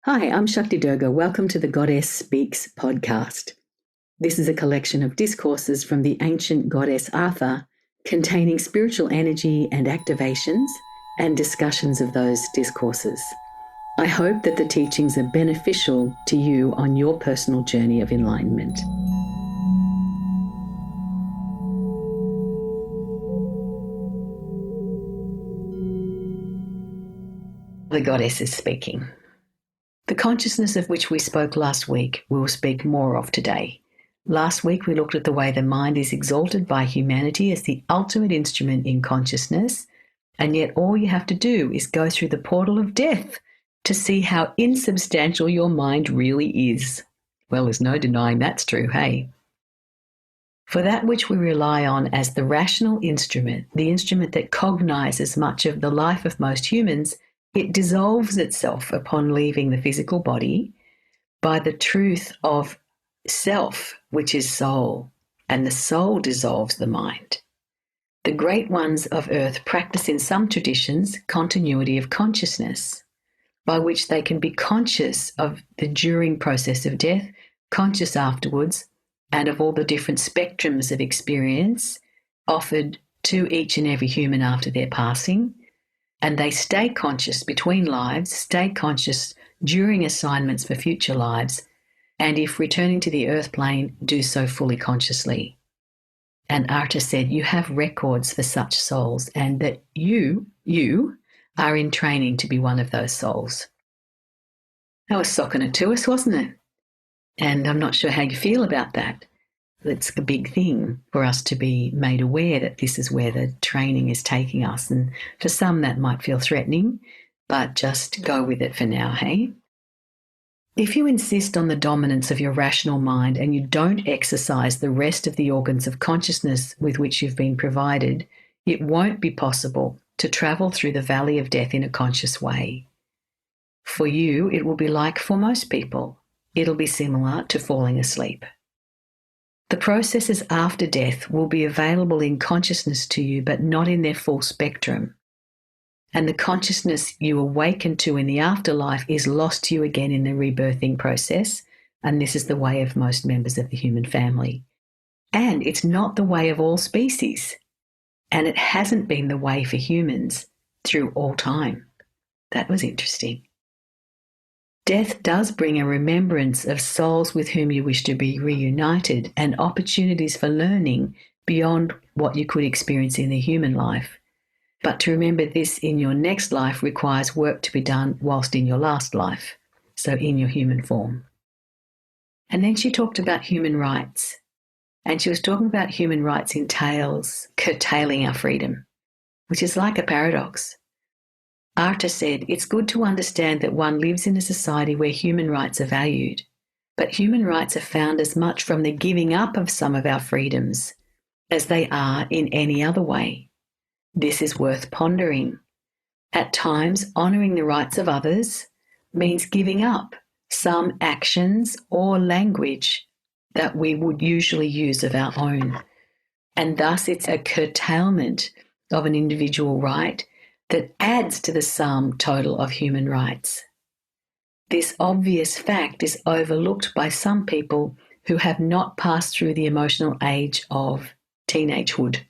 Hi, I'm Shakti Durga. Welcome to the Goddess Speaks podcast. This is a collection of discourses from the ancient goddess Artha, containing spiritual energy and activations and discussions of those discourses. I hope that the teachings are beneficial to you on your personal journey of enlightenment. The goddess is speaking. The consciousness of which we spoke last week, we will speak more of today. Last week, we looked at the way the mind is exalted by humanity as the ultimate instrument in consciousness, and yet all you have to do is go through the portal of death to see how insubstantial your mind really is. Well, there's no denying that's true, hey? For that which we rely on as the rational instrument, the instrument that cognizes much of the life of most humans, it dissolves itself upon leaving the physical body by the truth of self, which is soul, and the soul dissolves the mind. The great ones of earth practice in some traditions continuity of consciousness, by which they can be conscious of the during process of death, conscious afterwards, and of all the different spectrums of experience offered to each and every human after their passing. And they stay conscious between lives, stay conscious during assignments for future lives, and if returning to the earth plane, do so fully consciously. And Artha said, you have records for such souls, and that you are in training to be one of those souls. That was socking it to us, wasn't it? And I'm not sure how you feel about that. It's a big thing for us to be made aware that this is where the training is taking us. And for some, that might feel threatening, but just go with it for now, hey? If you insist on the dominance of your rational mind and you don't exercise the rest of the organs of consciousness with which you've been provided, it won't be possible to travel through the valley of death in a conscious way. For you, it will be like for most people. It'll be similar to falling asleep. The processes after death will be available in consciousness to you, but not in their full spectrum. And the consciousness you awaken to in the afterlife is lost to you again in the rebirthing process, and this is the way of most members of the human family. And it's not the way of all species, and it hasn't been the way for humans through all time. That was interesting. Death does bring a remembrance of souls with whom you wish to be reunited and opportunities for learning beyond what you could experience in the human life. But to remember this in your next life requires work to be done whilst in your last life, so in your human form. And then she talked about human rights. And she was talking about human rights entails curtailing our freedom, which is like a paradox. Artha said, it's good to understand that one lives in a society where human rights are valued, but human rights are found as much from the giving up of some of our freedoms as they are in any other way. This is worth pondering. At times, honouring the rights of others means giving up some actions or language that we would usually use of our own. And thus it's a curtailment of an individual right that adds to the sum total of human rights. This obvious fact is overlooked by some people who have not passed through the emotional age of teenagehood,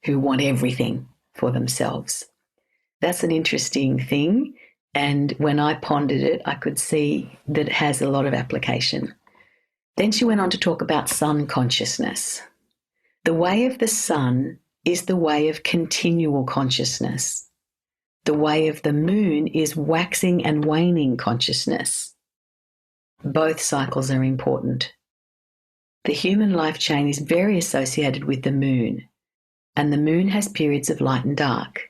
who want everything for themselves. That's an interesting thing, and when I pondered it, I could see that it has a lot of application. Then she went on to talk about sun consciousness. The way of the sun is the way of continual consciousness. The way of the moon is waxing and waning consciousness. Both cycles are important. The human life chain is very associated with the moon, and the moon has periods of light and dark.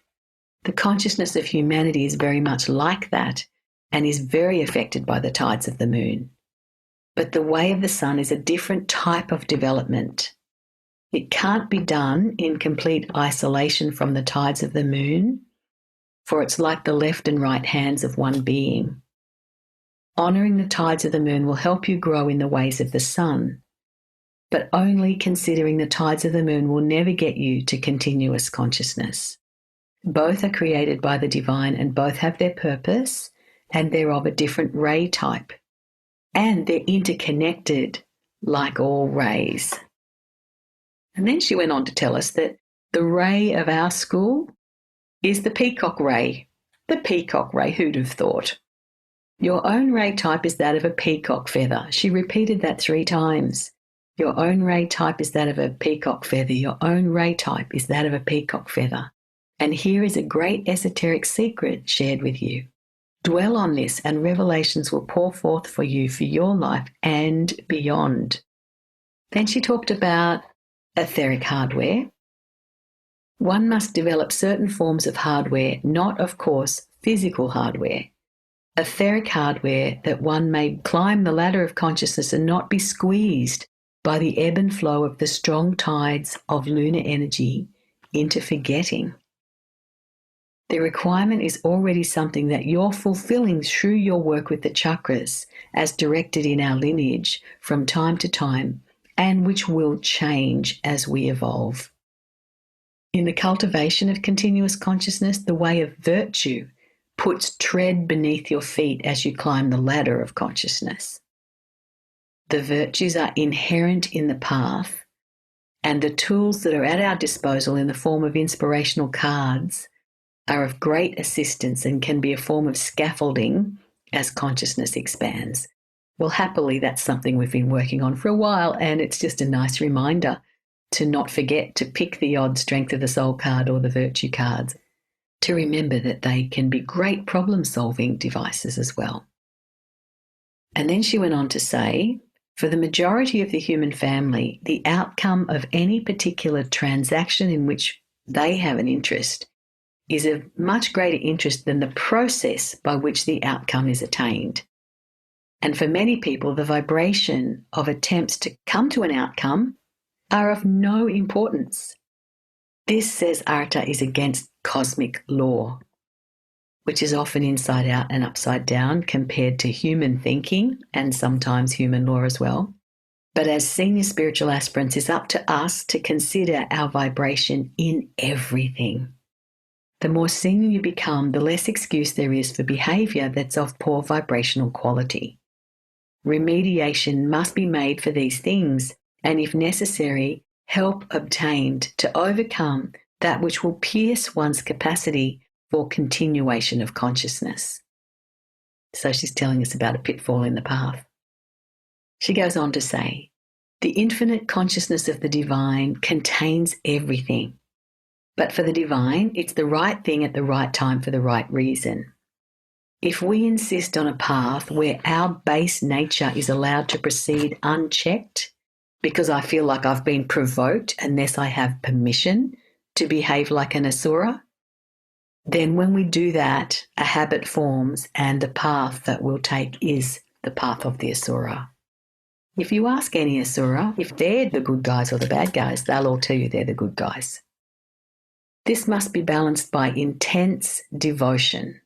The consciousness of humanity is very much like that and is very affected by the tides of the moon. But the way of the sun is a different type of development. It can't be done in complete isolation from the tides of the moon, for it's like the left and right hands of one being. Honouring the tides of the moon will help you grow in the ways of the sun, but only considering the tides of the moon will never get you to continuous consciousness. Both are created by the divine and both have their purpose and they're of a different ray type. And they're interconnected like all rays. And then she went on to tell us that the ray of our school is the peacock ray. The peacock ray, who'd have thought? Your own ray type is that of a peacock feather. She repeated that 3 times. Your own ray type is that of a peacock feather. Your own ray type is that of a peacock feather. And here is a great esoteric secret shared with you. Dwell on this and revelations will pour forth for you for your life and beyond. Then she talked about etheric hardware. One must develop certain forms of hardware, not, of course, physical hardware. Etheric hardware that one may climb the ladder of consciousness and not be squeezed by the ebb and flow of the strong tides of lunar energy into forgetting. The requirement is already something that you're fulfilling through your work with the chakras as directed in our lineage from time to time, and which will change as we evolve. In the cultivation of continuous consciousness, the way of virtue puts tread beneath your feet as you climb the ladder of consciousness. The virtues are inherent in the path, and the tools that are at our disposal in the form of inspirational cards are of great assistance and can be a form of scaffolding as consciousness expands. Well, happily, that's something we've been working on for a while, and it's just a nice reminder to not forget to pick the odd strength of the soul card or the virtue cards, to remember that they can be great problem-solving devices as well. And then she went on to say, for the majority of the human family, the outcome of any particular transaction in which they have an interest is of much greater interest than the process by which the outcome is attained. And for many people, the vibration of attempts to come to an outcome are of no importance. This, says Artha, is against cosmic law, which is often inside out and upside down compared to human thinking and sometimes human law as well. But as senior spiritual aspirants, it's up to us to consider our vibration in everything. The more senior you become, the less excuse there is for behaviour that's of poor vibrational quality. Remediation must be made for these things, and if necessary, help obtained to overcome that which will pierce one's capacity for continuation of consciousness. So she's telling us about a pitfall in the path. She goes on to say, the infinite consciousness of the divine contains everything. But for the divine, it's the right thing at the right time for the right reason. If we insist on a path where our base nature is allowed to proceed unchecked, because I feel like I've been provoked unless I have permission to behave like an asura, then when we do that, a habit forms and the path that we'll take is the path of the asura. If you ask any asura if they're the good guys or the bad guys, they'll all tell you they're the good guys. This must be balanced by intense devotion,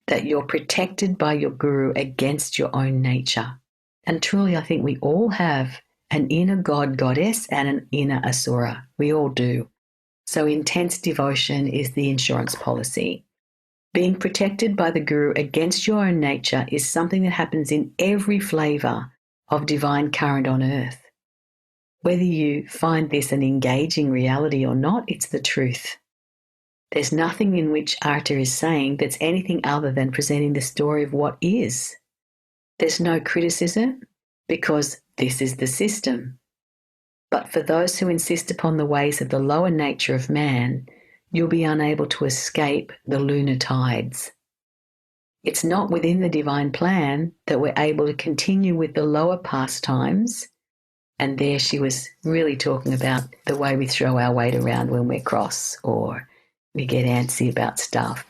that you're protected by your guru against your own nature. And truly, I think we all have an inner god, goddess, and an inner asura. We all do. So intense devotion is the insurance policy. Being protected by the guru against your own nature is something that happens in every flavour of divine current on earth. Whether you find this an engaging reality or not, it's the truth. There's nothing in which Artha is saying that's anything other than presenting the story of what is. There's no criticism because this is the system. But for those who insist upon the ways of the lower nature of man, you'll be unable to escape the lunar tides. It's not within the divine plan that we're able to continue with the lower pastimes. And there she was really talking about the way we throw our weight around when we're cross or we get antsy about stuff.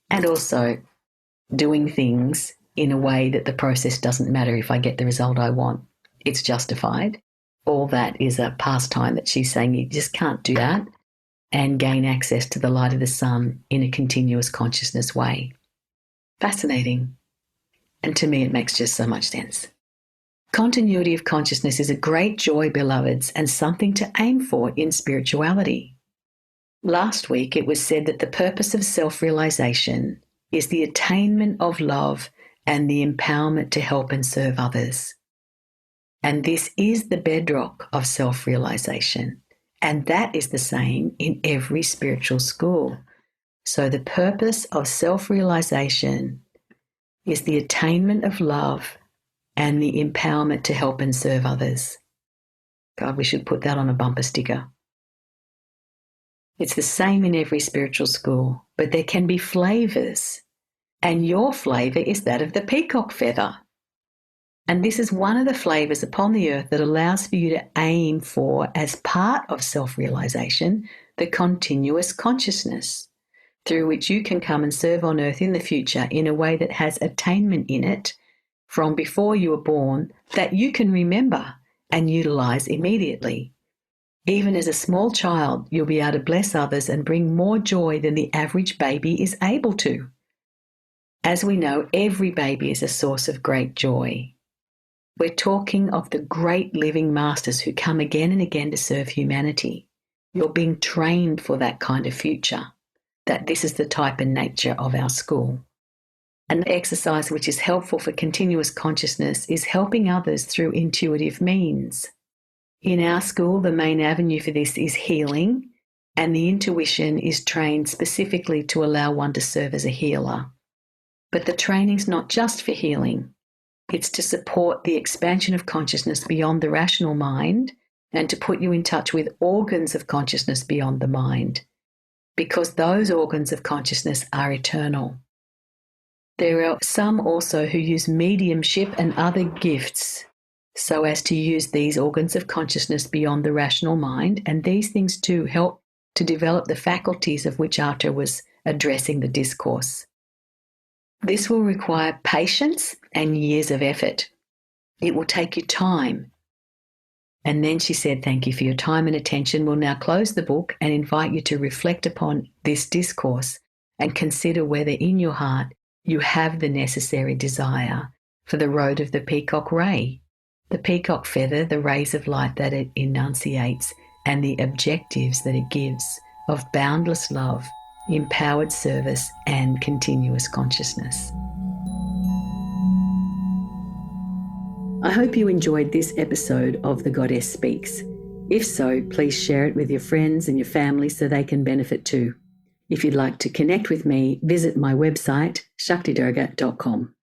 And also doing things in a way that the process doesn't matter if I get the result I want. It's justified. All that is a pastime that she's saying you just can't do that and gain access to the light of the sun in a continuous consciousness way. Fascinating. And to me, it makes just so much sense. Continuity of consciousness is a great joy, beloveds, and something to aim for in spirituality. Last week, it was said that the purpose of self-realization is the attainment of love and the empowerment to help and serve others. And this is the bedrock of self-realization. And that is the same in every spiritual school. So the purpose of self-realization is the attainment of love and the empowerment to help and serve others. God, we should put that on a bumper sticker. It's the same in every spiritual school, but there can be flavors. And your flavor is that of the peacock feather. And this is one of the flavors upon the earth that allows for you to aim for, as part of self-realization, the continuous consciousness through which you can come and serve on earth in the future in a way that has attainment in it from before you were born that you can remember and utilize immediately. Even as a small child, you'll be able to bless others and bring more joy than the average baby is able to. As we know, every baby is a source of great joy. We're talking of the great living masters who come again and again to serve humanity. You're being trained for that kind of future, that this is the type and nature of our school. An exercise which is helpful for continuous consciousness is helping others through intuitive means. In our school, the main avenue for this is healing, and the intuition is trained specifically to allow one to serve as a healer. But the training's not just for healing. It's to support the expansion of consciousness beyond the rational mind and to put you in touch with organs of consciousness beyond the mind, because those organs of consciousness are eternal. There are some also who use mediumship and other gifts so as to use these organs of consciousness beyond the rational mind, and these things too help to develop the faculties of which Artha was addressing the discourse. This will require patience and years of effort. It will take you time. And then she said, thank you for your time and attention. We'll now close the book and invite you to reflect upon this discourse and consider whether in your heart you have the necessary desire for the road of the peacock ray, the peacock feather, the rays of light that it enunciates, and the objectives that it gives of boundless love, empowered service, and continuous consciousness. I hope you enjoyed this episode of The Goddess Speaks. If so, please share it with your friends and your family so they can benefit too. If you'd like to connect with me, visit my website, shaktidurga.com.